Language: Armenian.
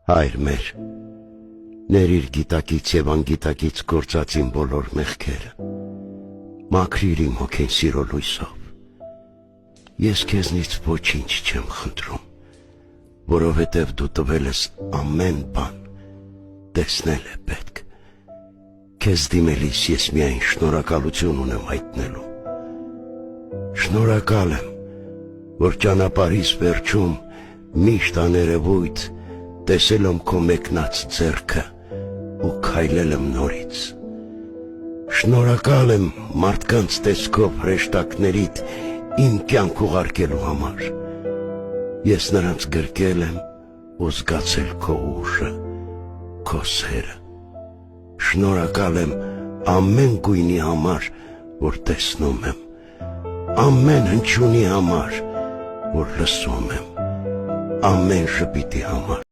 Հայր մեր, ներիր գիտակից և անգիտակից գործած իմ բոլոր մեղքերը, մաքրիր իմ հոգին սիրո լույսով։ Ես քեզնից ոչինչ չեմ խնդրում, որովհետև դու տվել ես ամեն բան, տեսնել է պետք։ Քեզ դիմելիս ես միայն շնորհակալություն ունեմ հայտնելու։ Շնորհակալ եմ, որ ճանապարհիս վերջում միշտ աներևույթ տեսել եմ քո մեկնած ձեռքը ու քայլել եմ նորից։ Շնորհակալ եմ մարդկանց տեսքով հրեշտակներիդ իմ կյանք ուղարկելու համար։ Ես նրանց գրկել եմ ու զգացել քո ուժը, քո սերը։ Շնորհակալ եմ ամեն գույնի համար, որ տեսնում եմ, ամեն հնչյունի համար, որ լսում եմ, ամեն ժպիտի համար։